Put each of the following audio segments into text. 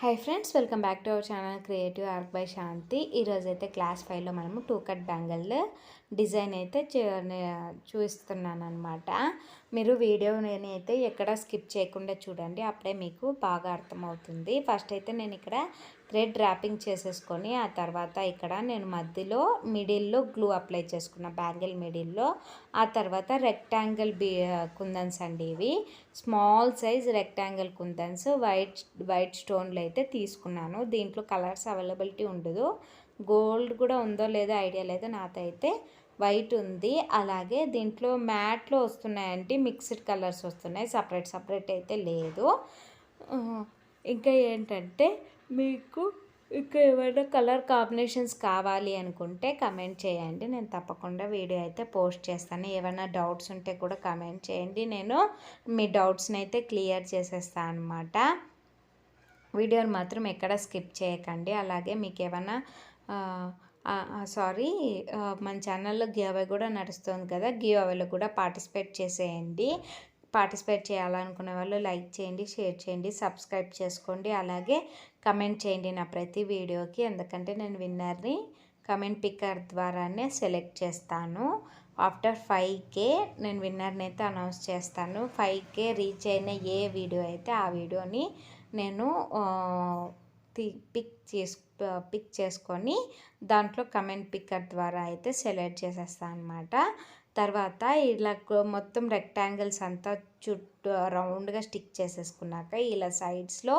Hi friends, welcome back to our channel creative arc by Shanti. ఈరోజు అయితే class 5లో మనము 2 cut bangle design అయితే చూపిస్తున్నాను అనమాట. మీరు వీడియోని అయితే ఎక్కడ స్కిప్ చేయకుండా చూడండి, అప్పుడే మీకు బాగా అర్థమవుతుంది. ఫస్ట్ అయితే నేను ఇక్కడ థ్రెడ్ ర్యాపింగ్ చేసేసుకొని ఆ తర్వాత ఇక్కడ నేను మధ్యలో మిడిల్లో గ్లూ అప్లై చేసుకున్న బ్యాంగిల్ మిడిల్లో. ఆ తర్వాత రెక్టాంగిల్ కుందన్స్ అండి, ఇవి స్మాల్ సైజ్ రెక్టాంగిల్ కుందన్స్ వైట్ స్టోన్లు అయితే తీసుకున్నాను. దీంట్లో కలర్స్ అవైలబిలిటీ ఉండదు, గోల్డ్ కూడా ఉందో లేదో ఐడియా లేదు, నాతో అయితే వైట్ ఉంది. అలాగే దీంట్లో మ్యాట్లో వస్తున్నాయంటే మిక్స్డ్ కలర్స్ వస్తున్నాయి, సపరేట్ అయితే లేదు. ఇంకా ఏంటంటే మీకు ఇంకా ఏమైనా కలర్ కాంబినేషన్స్ కావాలి అనుకుంటే కమెంట్ చేయండి, నేను తప్పకుండా వీడియో అయితే పోస్ట్ చేస్తాను. ఏమైనా డౌట్స్ ఉంటే కూడా కమెంట్ చేయండి, నేను మీ డౌట్స్ని అయితే క్లియర్ చేసేస్తాను అనమాట. వీడియోని మాత్రం ఎక్కడ స్కిప్ చేయకండి. అలాగే మీకు ఏమైనా మన ఛానల్లో గివ్ అవే కూడా నడుస్తుంది కదా, గివ్ అవేలో కూడా పార్టిసిపేట్ చేసేయండి. పార్టిసిపేట్ చేయాలనుకునే వాళ్ళు లైక్ చేయండి, షేర్ చేయండి, సబ్స్క్రైబ్ చేసుకోండి. అలాగే కమెంట్ చేయండి నా ప్రతి వీడియోకి, ఎందుకంటే నేను విన్నర్ని కమెంట్ పిక్కర్ ద్వారానే సెలెక్ట్ చేస్తాను. ఆఫ్టర్ 5K నేను విన్నర్ని అయితే అనౌన్స్ చేస్తాను. 5K రీచ్ అయిన ఏ వీడియో అయితే ఆ వీడియోని నేను పిక్ చేసుకొని దాంట్లో కమెంట్ పిక్కర్ ద్వారా అయితే సెలెక్ట్ చేసేస్తాను అనమాట. తర్వాత ఇలా మొత్తం రెక్టాంగిల్స్ అంతా చుట్టూ రౌండ్గా స్టిక్ చేసేసుకున్నాక ఇలా సైడ్స్లో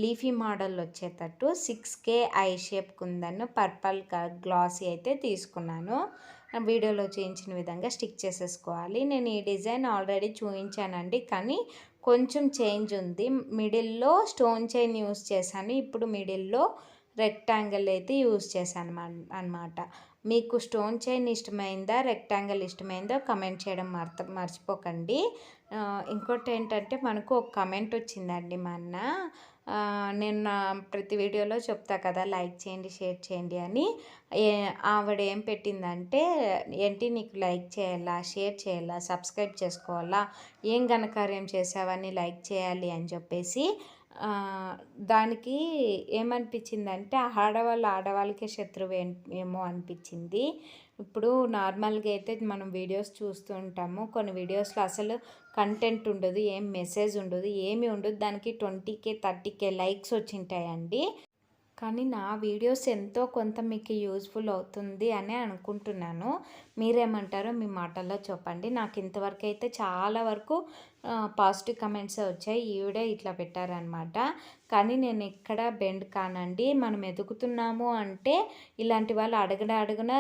లీఫీ మోడల్ వచ్చేటట్టు 6K ఐ షేప్ కుందన్ను పర్పల్ గ్లాసీ అయితే తీసుకున్నాను. వీడియోలో చూపించిన విధంగా స్టిక్ చేసేసుకోవాలి. నేను ఈ డిజైన్ ఆల్రెడీ చూపించానండి, కానీ కొంచెం చేంజ్ ఉంది. మిడిల్లో స్టోన్ చైన్ యూస్ చేశాను, ఇప్పుడు మిడిల్లో రెక్టాంగిల్ అయితే యూస్ చేశాను అనమాట. మీకు స్టోన్ చైన్ ఇష్టమైందా రెక్టాంగిల్ ఇష్టమైందో కమెంట్ చేయడం మర్చిపోకండి. ఇంకోటి ఏంటంటే మనకు ఒక కమెంట్ వచ్చిందండి మొన్న, నేను ప్రతి వీడియోలో చెప్తా కదా లైక్ చేయండి షేర్ చేయండి అని. ఆవిడ ఏం పెట్టిందంటే, ఏంటి నీకు లైక్ చేయాలా, షేర్ చేయాలా, సబ్స్క్రైబ్ చేసుకోవాలా, ఏం ఘనకార్యం చేసావని లైక్ చేయాలి అని చెప్పేసి. దానికి ఏమనిపించిందంటే ఆడవాళ్ళకే శత్రువు ఏమో అనిపించింది. ఇప్పుడు నార్మల్గా అయితే మనం వీడియోస్ చూస్తూ ఉంటాము, కొన్ని వీడియోస్లో అసలు కంటెంట్ ఉండదు, ఏం మెసేజ్ ఉండదు, ఏమీ ఉండదు, దానికి 20K 30K లైక్స్ వచ్చింటాయండి. కానీ నా వీడియోస్ ఎంతో కొంత మీకు యూజ్ఫుల్ అవుతుంది అని అనుకుంటున్నాను. మీరేమంటారో మీ మాటల్లో చెప్పండి. నాకు ఇంతవరకు అయితే చాలా వరకు పాజిటివ్ కమెంట్స్ వచ్చాయి, ఈవిడే ఇట్లా పెట్టారనమాట. కానీ నేను ఎక్కడ బెండ్ కానండి. మనం ఎదుగుతున్నాము అంటే ఇలాంటి వాళ్ళు అడుగున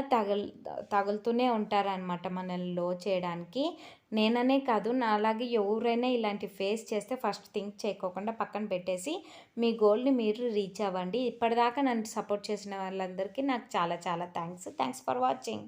తగులుతూనే ఉంటారనమాట మనల్ని లో చేయడానికి. నేననే కాదు, నాలాగే ఎవరైనా ఇలాంటి ఫేస్ చేస్తే ఫస్ట్ థింక్ చేయకోకుండా పక్కన పెట్టేసి మీ గోల్ని మీరు రీచ్ అవ్వండి. ఇప్పటిదాకా నన్ను సపోర్ట్ చేసిన వాళ్ళందరికీ నాకు చాలా థ్యాంక్స్ ఫర్ వాచింగ్.